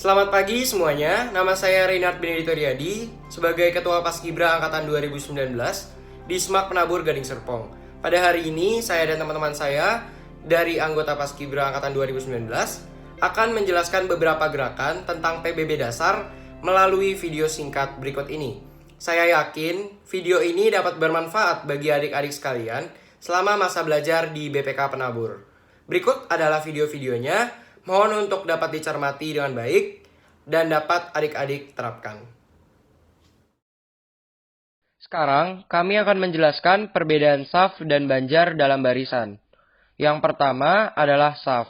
Selamat pagi semuanya, nama saya Reinhard Benedito Riyadi sebagai Ketua Paskibra Angkatan 2019 di SMAK Penabur Gading Serpong. Pada hari ini, saya dan teman-teman saya dari anggota Paskibra Angkatan 2019 akan menjelaskan beberapa gerakan tentang PBB dasar melalui video singkat berikut ini. Saya yakin video ini dapat bermanfaat bagi adik-adik sekalian selama masa belajar di BPK Penabur. Berikut adalah video-videonya. Mohon untuk dapat dicermati dengan baik dan dapat adik-adik terapkan. Sekarang kami akan menjelaskan perbedaan saf dan banjar dalam barisan. Yang pertama adalah saf.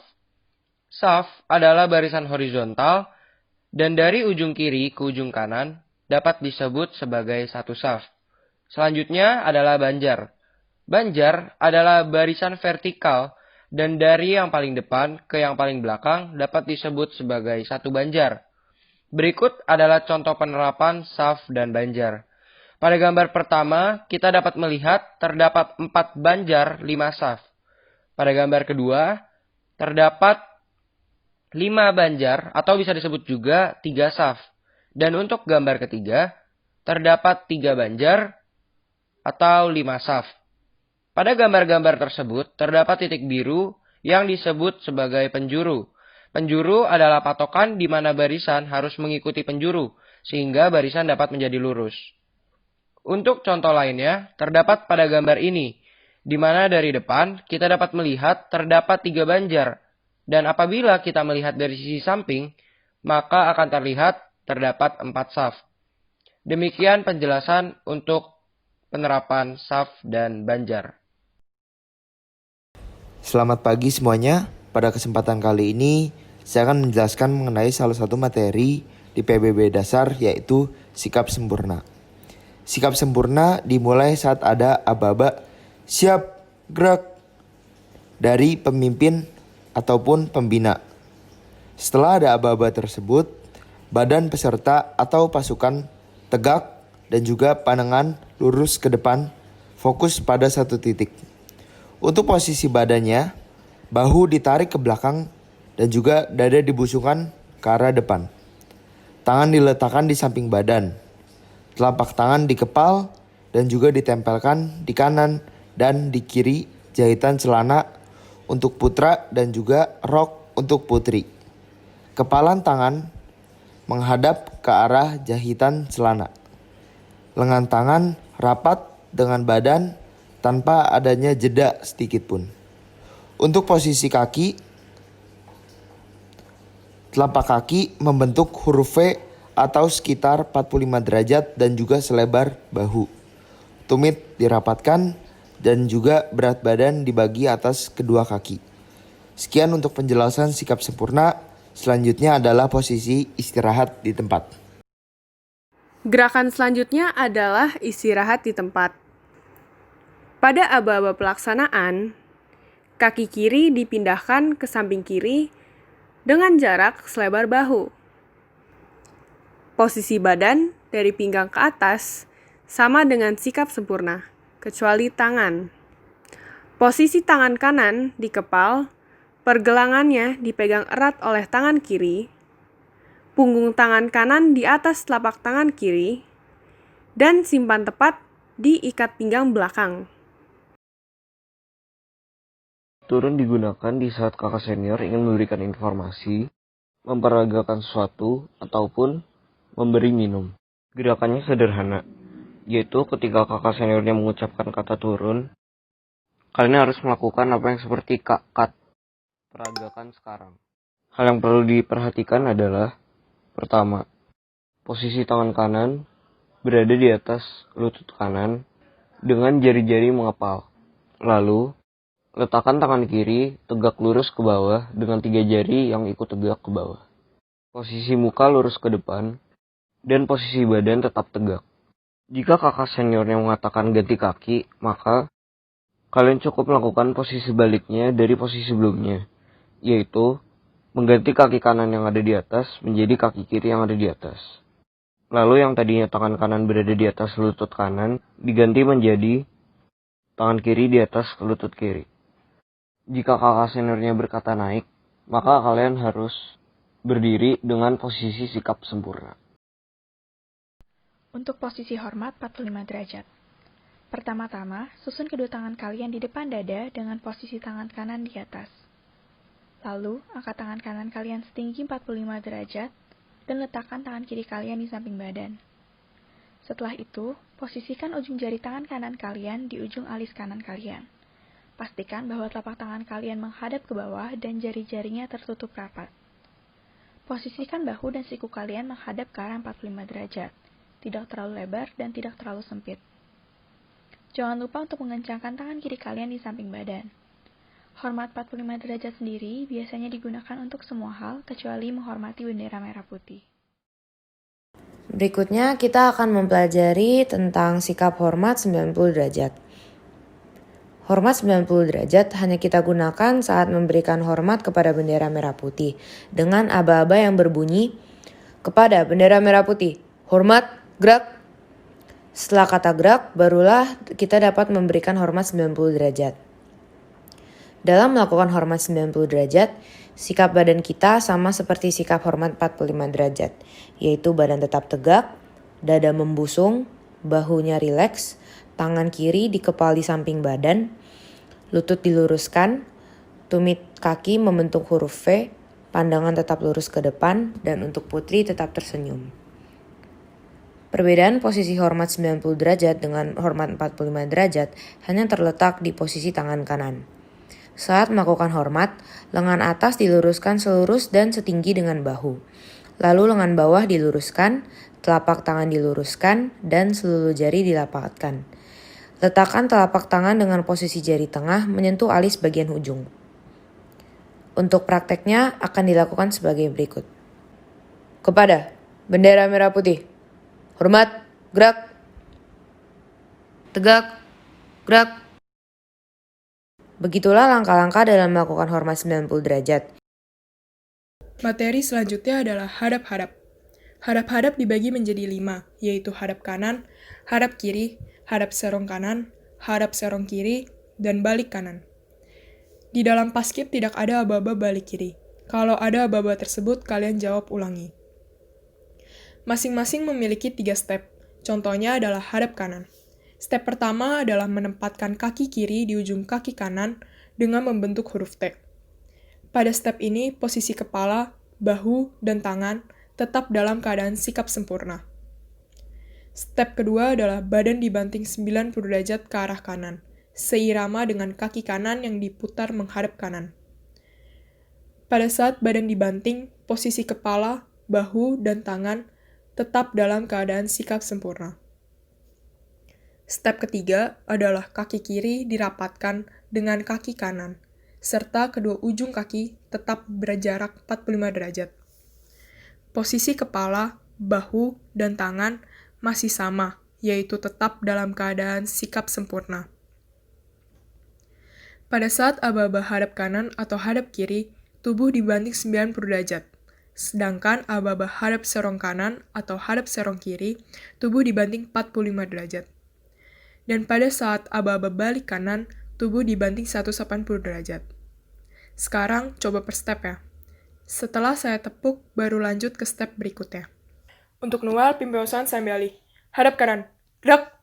Saf adalah barisan horizontal dan dari ujung kiri ke ujung kanan dapat disebut sebagai satu saf. Selanjutnya adalah banjar. Banjar adalah barisan vertikal dan dari yang paling depan ke yang paling belakang dapat disebut sebagai satu banjar. Berikut adalah contoh penerapan saf dan banjar. Pada gambar pertama, kita dapat melihat terdapat 4 banjar, 5 saf. Pada gambar kedua, terdapat 5 banjar atau bisa disebut juga 3 saf. Dan untuk gambar ketiga, terdapat 3 banjar atau 5 saf. Pada gambar-gambar tersebut, terdapat titik biru yang disebut sebagai penjuru. Penjuru adalah patokan di mana barisan harus mengikuti penjuru, sehingga barisan dapat menjadi lurus. Untuk contoh lainnya, terdapat pada gambar ini, di mana dari depan kita dapat melihat terdapat 3 banjar, dan apabila kita melihat dari sisi samping, maka akan terlihat terdapat 4 saf. Demikian penjelasan untuk penerapan saf dan banjar. Selamat pagi semuanya. Pada kesempatan kali ini, saya akan menjelaskan mengenai salah satu materi di PBB dasar, yaitu sikap sempurna. Sikap sempurna dimulai saat ada aba-aba siap gerak dari pemimpin ataupun pembina. Setelah ada aba-aba tersebut, badan peserta atau pasukan tegak dan juga pandangan lurus ke depan, fokus pada satu titik. Untuk posisi badannya, bahu ditarik ke belakang dan juga dada dibusungkan ke arah depan. Tangan diletakkan di samping badan. Telapak tangan dikepal dan juga ditempelkan di kanan dan di kiri jahitan celana untuk putra dan juga rok untuk putri. Kepalan tangan menghadap ke arah jahitan celana. Lengan tangan rapat dengan badan tanpa adanya jeda sedikit pun. Untuk posisi kaki, telapak kaki membentuk huruf V atau sekitar 45 derajat dan juga selebar bahu. Tumit dirapatkan dan juga berat badan dibagi atas kedua kaki. Sekian untuk penjelasan sikap sempurna. Selanjutnya adalah posisi istirahat di tempat. Gerakan selanjutnya adalah istirahat di tempat. Pada aba-aba pelaksanaan, kaki kiri dipindahkan ke samping kiri dengan jarak selebar bahu. Posisi badan dari pinggang ke atas sama dengan sikap sempurna, kecuali tangan. Posisi tangan kanan dikepal, pergelangannya dipegang erat oleh tangan kiri, punggung tangan kanan di atas telapak tangan kiri, dan simpan tepat di ikat pinggang belakang. Turun digunakan di saat kakak senior ingin memberikan informasi, memperagakan sesuatu, ataupun memberi minum. Gerakannya sederhana, yaitu ketika kakak seniornya mengucapkan kata turun, kalian harus melakukan apa yang seperti kat. Peragakan sekarang. Hal yang perlu diperhatikan adalah, pertama, posisi tangan kanan berada di atas lutut kanan dengan jari-jari mengepal. Lalu, letakkan tangan kiri tegak lurus ke bawah dengan 3 jari yang ikut tegak ke bawah. Posisi muka lurus ke depan dan posisi badan tetap tegak. Jika kakak seniornya mengatakan ganti kaki, maka kalian cukup melakukan posisi sebaliknya dari posisi sebelumnya, yaitu mengganti kaki kanan yang ada di atas menjadi kaki kiri yang ada di atas. Lalu yang tadinya tangan kanan berada di atas lutut kanan diganti menjadi tangan kiri di atas lutut kiri. Jika kakak seniornya berkata naik, maka kalian harus Berdiri dengan posisi sikap sempurna. Untuk posisi hormat 45 derajat. Pertama-tama, susun kedua tangan kalian di depan dada dengan posisi tangan kanan di atas. Lalu, angkat tangan kanan kalian setinggi 45 derajat dan letakkan tangan kiri kalian di samping badan. Setelah itu, posisikan ujung jari tangan kanan kalian di ujung alis kanan kalian. Pastikan bahwa telapak tangan kalian menghadap ke bawah dan jari-jarinya tertutup rapat. Posisikan bahu dan siku kalian menghadap ke arah 45 derajat, tidak terlalu lebar dan tidak terlalu sempit. Jangan lupa untuk mengencangkan tangan kiri kalian di samping badan. Hormat 45 derajat sendiri biasanya digunakan untuk semua hal kecuali menghormati bendera merah putih. Berikutnya kita akan mempelajari tentang sikap hormat 90 derajat. Hormat 90 derajat hanya kita gunakan saat memberikan hormat kepada bendera merah putih dengan aba-aba yang berbunyi, kepada bendera merah putih, hormat, gerak. Setelah kata gerak, barulah kita dapat memberikan hormat 90 derajat. Dalam melakukan hormat 90 derajat, sikap badan kita sama seperti sikap hormat 45 derajat, yaitu badan tetap tegak, dada membusung, bahunya rileks, tangan kiri dikepal di samping badan, lutut diluruskan, tumit kaki membentuk huruf V, pandangan tetap lurus ke depan, dan untuk putri tetap tersenyum. Perbedaan posisi hormat 90 derajat dengan hormat 45 derajat hanya terletak di posisi tangan kanan. Saat melakukan hormat, lengan atas diluruskan selurus dan setinggi dengan bahu. Lalu lengan bawah diluruskan, telapak tangan diluruskan, dan seluruh jari dilapakkan. Letakkan telapak tangan dengan posisi jari tengah menyentuh alis bagian ujung. Untuk prakteknya akan dilakukan sebagai berikut. Kepada bendera merah putih, hormat, gerak, tegak, gerak. Begitulah langkah-langkah dalam melakukan hormat 90 derajat. Materi selanjutnya adalah hadap-hadap. Hadap-hadap dibagi menjadi 5, yaitu hadap kanan, hadap kiri, hadap serong kanan, hadap serong kiri, dan balik kanan. Di dalam paskib tidak ada aba-aba balik kiri. Kalau ada aba-aba tersebut, kalian jawab ulangi. Masing-masing memiliki 3 step. Contohnya adalah hadap kanan. Step pertama adalah menempatkan kaki kiri di ujung kaki kanan dengan membentuk huruf T. Pada step ini, posisi kepala, bahu, dan tangan tetap dalam keadaan sikap sempurna. Step kedua adalah badan dibanting 90 derajat ke arah kanan, seirama dengan kaki kanan yang diputar menghadap kanan. Pada saat badan dibanting, posisi kepala, bahu, dan tangan tetap dalam keadaan sikap sempurna. Step ketiga adalah kaki kiri dirapatkan dengan kaki kanan, serta kedua ujung kaki tetap berjarak 45 derajat. Posisi kepala, bahu, dan tangan masih sama, yaitu tetap dalam keadaan sikap sempurna. Pada saat aba-aba hadap kanan atau hadap kiri, tubuh dibanting 90 derajat. Sedangkan aba-aba hadap serong kanan atau hadap serong kiri, tubuh dibanting 45 derajat. Dan pada saat aba-aba balik kanan, tubuh dibanting 180 derajat. Sekarang coba per step ya. Setelah saya tepuk, baru lanjut ke step berikutnya. Untuk Noel, pimpinan sambil alih. Hadap kanan, gerak!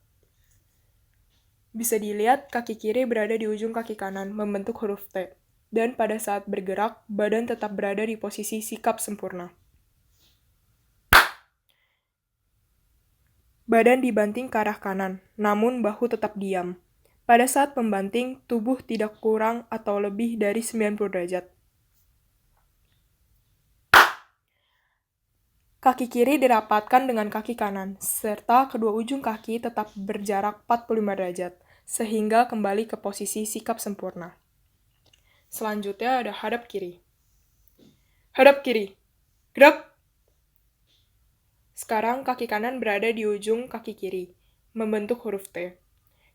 Bisa dilihat kaki kiri berada di ujung kaki kanan, membentuk huruf T. Dan pada saat bergerak, badan tetap berada di posisi sikap sempurna. Badan dibanting ke arah kanan, namun bahu tetap diam. Pada saat membanting, tubuh tidak kurang atau lebih dari 90 derajat. Kaki kiri dirapatkan dengan kaki kanan, serta kedua ujung kaki tetap berjarak 45 derajat, sehingga kembali ke posisi sikap sempurna. Selanjutnya ada hadap kiri. Hadap kiri, gerak! Sekarang kaki kanan berada di ujung kaki kiri, membentuk huruf T.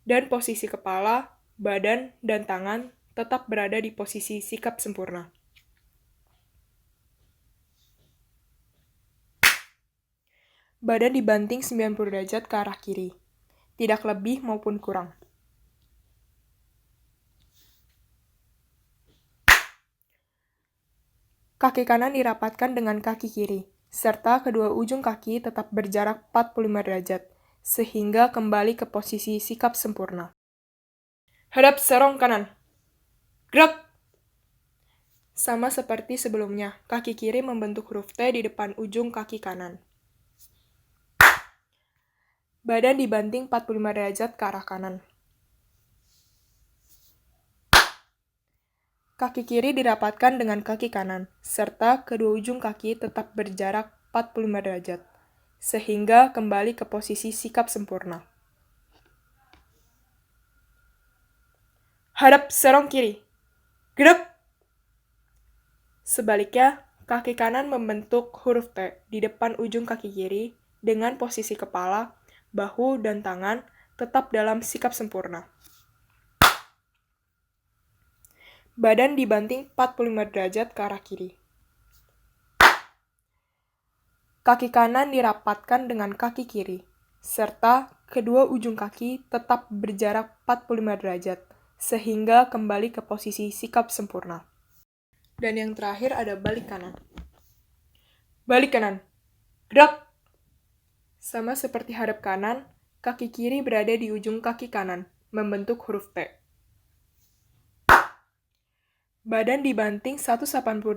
Dan posisi kepala, badan, dan tangan tetap berada di posisi sikap sempurna. Badan dibanting 90 derajat ke arah kiri, tidak lebih maupun kurang. Kaki kanan dirapatkan dengan kaki kiri, serta kedua ujung kaki tetap berjarak 45 derajat, sehingga kembali ke posisi sikap sempurna. Hadap serong kanan. Gerak! Sama seperti sebelumnya, kaki kiri membentuk huruf T di depan ujung kaki kanan. Badan dibanting 45 derajat ke arah kanan. Kaki kiri dirapatkan dengan kaki kanan, serta kedua ujung kaki tetap berjarak 45 derajat, sehingga kembali ke posisi sikap sempurna. Hadap serong kiri. Gerak! Sebaliknya, kaki kanan membentuk huruf T di depan ujung kaki kiri dengan posisi kepala, bahu, dan tangan tetap dalam sikap sempurna. Badan dibanting 45 derajat ke arah kiri. Kaki kanan dirapatkan dengan kaki kiri, serta kedua ujung kaki tetap berjarak 45 derajat, sehingga kembali ke posisi sikap sempurna. Dan yang terakhir ada balik kanan. Balik kanan. Gerak! Sama seperti hadap kanan, kaki kiri berada di ujung kaki kanan, membentuk huruf T. Badan dibanting 180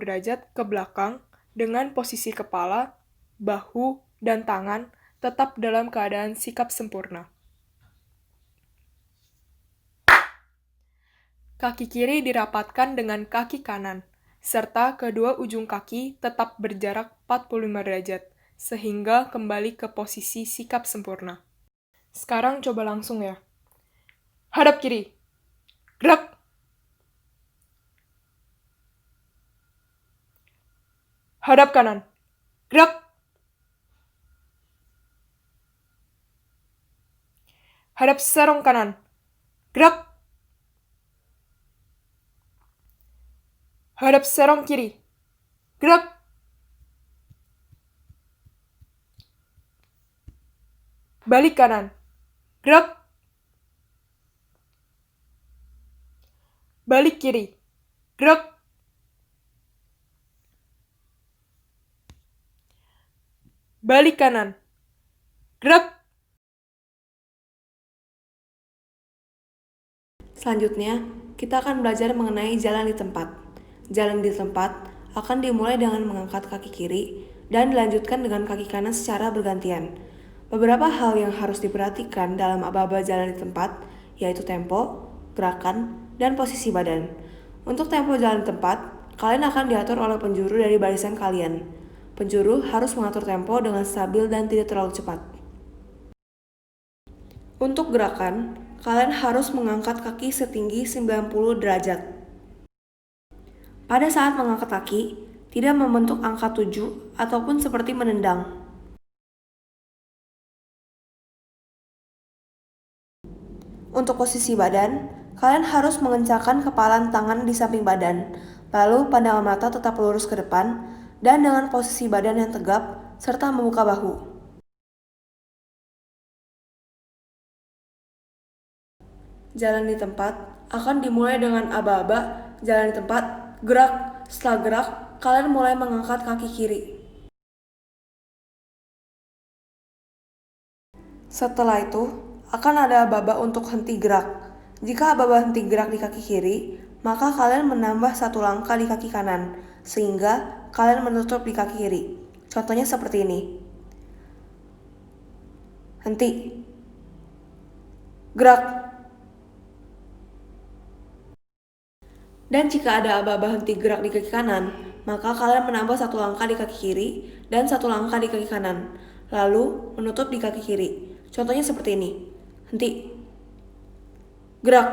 derajat ke belakang dengan posisi kepala, bahu, dan tangan tetap dalam keadaan sikap sempurna. Kaki kiri dirapatkan dengan kaki kanan, serta kedua ujung kaki tetap berjarak 45 derajat, sehingga kembali ke posisi sikap sempurna. Sekarang coba langsung ya. Hadap kiri. Gerak! Hadap kanan. Gerak! Hadap serong kanan. Gerak! Hadap serong kiri. Gerak! Balik kanan. Gerak! Balik kiri. Gerak! Balik kanan. Gerak! Selanjutnya, kita akan belajar mengenai jalan di tempat. Jalan di tempat akan dimulai dengan mengangkat kaki kiri dan dilanjutkan dengan kaki kanan secara bergantian. Beberapa hal yang harus diperhatikan dalam aba-aba jalan di tempat, yaitu tempo, gerakan, dan posisi badan. Untuk tempo jalan di tempat, kalian akan diatur oleh penjuru dari barisan kalian. Penjuru harus mengatur tempo dengan stabil dan tidak terlalu cepat. Untuk gerakan, kalian harus mengangkat kaki setinggi 90 derajat. Pada saat mengangkat kaki, tidak membentuk angka 7 ataupun seperti menendang. Untuk posisi badan, kalian harus mengencangkan kepalan tangan di samping badan, lalu pandangan mata tetap lurus ke depan, dan dengan posisi badan yang tegap, serta membuka bahu. Jalan di tempat akan dimulai dengan aba-aba jalan di tempat, gerak. Setelah gerak, kalian mulai mengangkat kaki kiri. Setelah itu, akan ada aba-aba untuk henti gerak. Jika aba-aba henti gerak di kaki kiri, maka kalian menambah satu langkah di kaki kanan, sehingga kalian menutup di kaki kiri. Contohnya seperti ini. Henti. Gerak. Dan jika ada aba-aba henti gerak di kaki kanan, maka kalian menambah satu langkah di kaki kiri dan satu langkah di kaki kanan, lalu menutup di kaki kiri. Contohnya seperti ini. Henti. Gerak.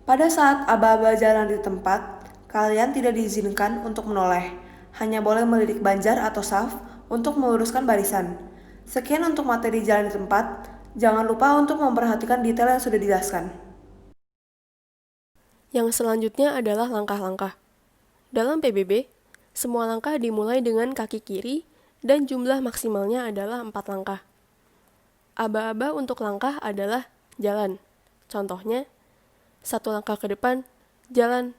Pada saat aba-aba jalan di tempat, kalian tidak diizinkan untuk menoleh, hanya boleh melirik banjar atau saf untuk meluruskan barisan. Sekian untuk materi jalan di tempat. Jangan lupa untuk memperhatikan detail yang sudah dijelaskan. Yang selanjutnya adalah langkah-langkah. Dalam PBB, semua langkah dimulai dengan kaki kiri dan jumlah maksimalnya adalah 4 langkah. Aba-aba untuk langkah adalah jalan. Contohnya, satu langkah ke depan, jalan.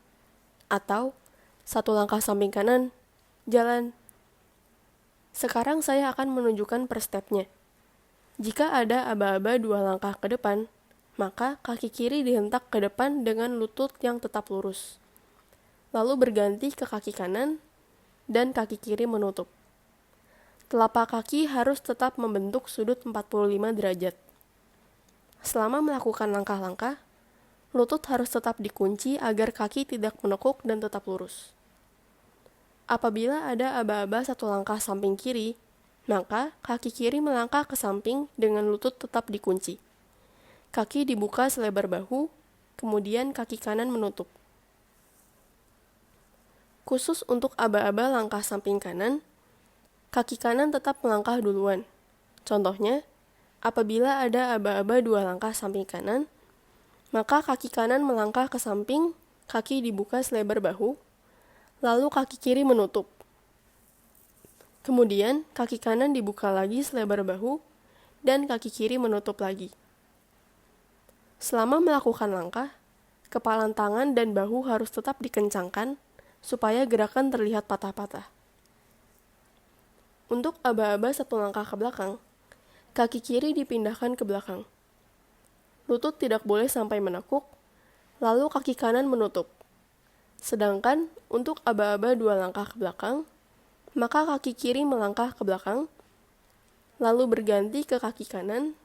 Atau satu langkah samping kanan, jalan. Sekarang saya akan menunjukkan per stepnya. Jika ada aba-aba 2 langkah ke depan, maka kaki kiri dihentak ke depan dengan lutut yang tetap lurus. Lalu berganti ke kaki kanan, dan kaki kiri menutup. Telapak kaki harus tetap membentuk sudut 45 derajat. Selama melakukan langkah-langkah, lutut harus tetap dikunci agar kaki tidak menekuk dan tetap lurus. Apabila ada aba-aba 1 langkah samping kiri, maka kaki kiri melangkah ke samping dengan lutut tetap dikunci. Kaki dibuka selebar bahu, kemudian kaki kanan menutup. Khusus untuk aba-aba langkah samping kanan, kaki kanan tetap melangkah duluan. Contohnya, apabila ada aba-aba 2 langkah samping kanan, maka kaki kanan melangkah ke samping, kaki dibuka selebar bahu, lalu kaki kiri menutup. Kemudian, kaki kanan dibuka lagi selebar bahu, dan kaki kiri menutup lagi. Selama melakukan langkah, kepalan tangan dan bahu harus tetap dikencangkan, supaya gerakan terlihat patah-patah. Untuk aba-aba 1 langkah ke belakang, kaki kiri dipindahkan ke belakang. Lutut tidak boleh sampai menekuk, lalu kaki kanan menutup. Sedangkan untuk aba-aba 2 langkah ke belakang, maka kaki kiri melangkah ke belakang, lalu berganti ke kaki kanan,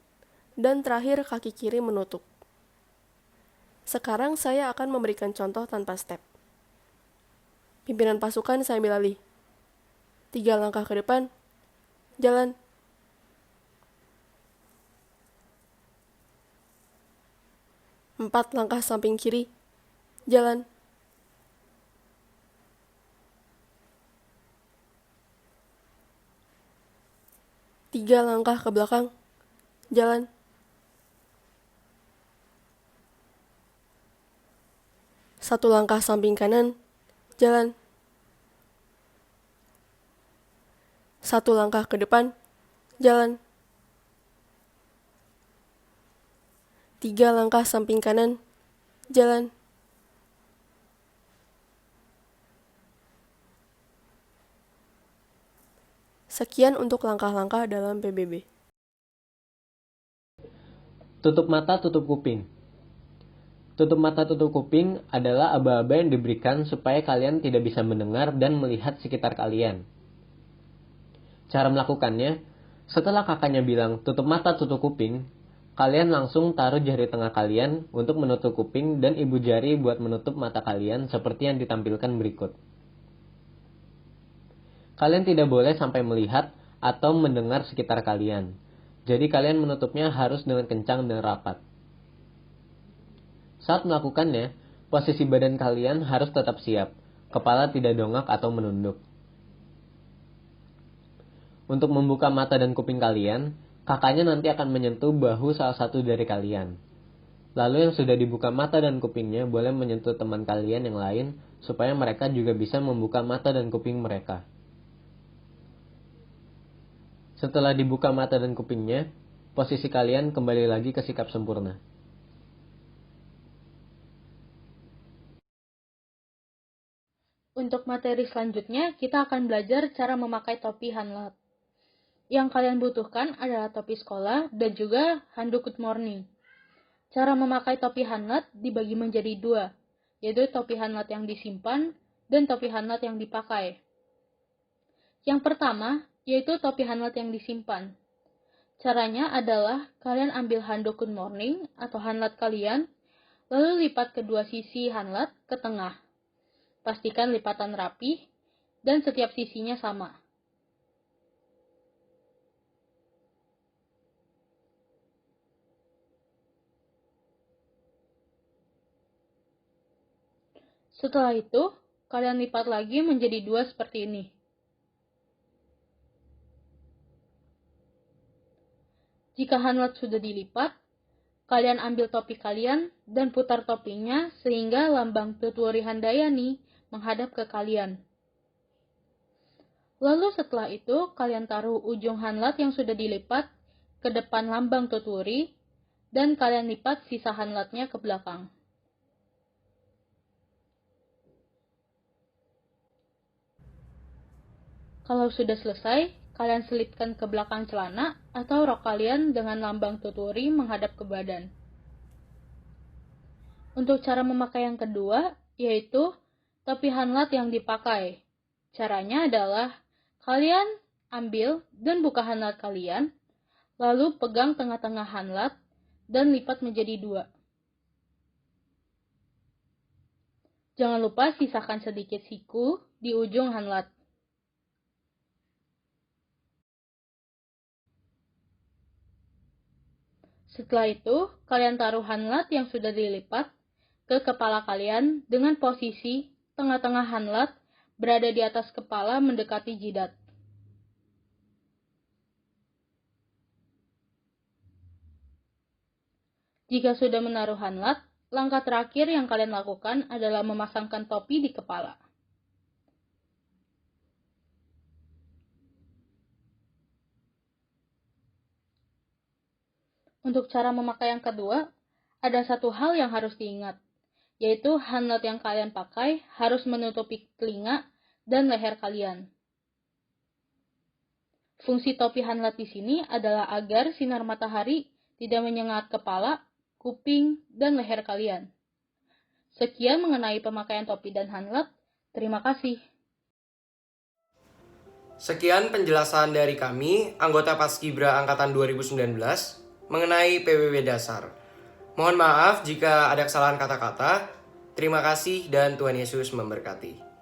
dan terakhir kaki kiri menutup. Sekarang saya akan memberikan contoh tanpa step. Pimpinan pasukan saya ambil alih. 3 langkah ke depan, jalan. Empat langkah samping kiri, jalan. Tiga langkah ke belakang, jalan. Satu langkah samping kanan, jalan. Satu langkah ke depan, jalan. 3 langkah samping kanan, jalan. Sekian untuk langkah-langkah dalam PBB. Tutup mata, tutup kuping. Tutup mata, tutup kuping adalah aba-aba yang diberikan supaya kalian tidak bisa mendengar dan melihat sekitar kalian. Cara melakukannya, setelah kakaknya bilang tutup mata, tutup kuping, kalian langsung taruh jari tengah kalian untuk menutup kuping dan ibu jari buat menutup mata kalian seperti yang ditampilkan berikut. Kalian tidak boleh sampai melihat atau mendengar sekitar kalian. Jadi kalian menutupnya harus dengan kencang dan rapat. Saat melakukannya, posisi badan kalian harus tetap siap. Kepala tidak dongak atau menunduk. Untuk membuka mata dan kuping kalian, kakaknya nanti akan menyentuh bahu salah satu dari kalian. Lalu yang sudah dibuka mata dan kupingnya boleh menyentuh teman kalian yang lain supaya mereka juga bisa membuka mata dan kuping mereka. Setelah dibuka mata dan kupingnya, posisi kalian kembali lagi ke sikap sempurna. Untuk materi selanjutnya, kita akan belajar cara memakai topi Hanlat. Yang kalian butuhkan adalah topi sekolah dan juga handuk good morning. Cara memakai topi Hanlat dibagi menjadi 2, yaitu topi Hanlat yang disimpan dan topi Hanlat yang dipakai. Yang pertama, yaitu topi Hanlat yang disimpan. Caranya adalah kalian ambil handuk good morning atau Hanlat kalian, lalu lipat kedua sisi Hanlat ke tengah. Pastikan lipatan rapi dan setiap sisinya sama. Setelah itu, kalian lipat lagi menjadi 2 seperti ini. Jika Hanlat sudah dilipat, kalian ambil topi kalian dan putar topinya sehingga lambang Tutwori Handayani menghadap ke kalian. Lalu setelah itu, kalian taruh ujung Hanlat yang sudah dilipat ke depan lambang Tutwori dan kalian lipat sisa Hanlatnya ke belakang. Kalau sudah selesai, kalian selipkan ke belakang celana atau rok kalian dengan lambang tuturi menghadap ke badan. Untuk cara memakai yang kedua, yaitu topi hanlat yang dipakai. Caranya adalah kalian ambil dan buka hanlat kalian, lalu pegang tengah-tengah hanlat dan lipat menjadi 2. Jangan lupa sisakan sedikit siku di ujung hanlat. Setelah itu, kalian taruh hanlat yang sudah dilipat ke kepala kalian dengan posisi tengah-tengah hanlat berada di atas kepala mendekati jidat. Jika sudah menaruh hanlat, langkah terakhir yang kalian lakukan adalah memasangkan topi di kepala. Untuk cara memakai yang kedua, ada satu hal yang harus diingat, yaitu hanlat yang kalian pakai harus menutupi telinga dan leher kalian. Fungsi topi hanlat di sini adalah agar sinar matahari tidak menyengat kepala, kuping, dan leher kalian. Sekian mengenai pemakaian topi dan hanlat. Terima kasih. Sekian penjelasan dari kami, anggota Paskibra Angkatan 2019, mengenai PBB Dasar. Mohon maaf jika ada kesalahan kata-kata. Terima kasih dan Tuhan Yesus memberkati.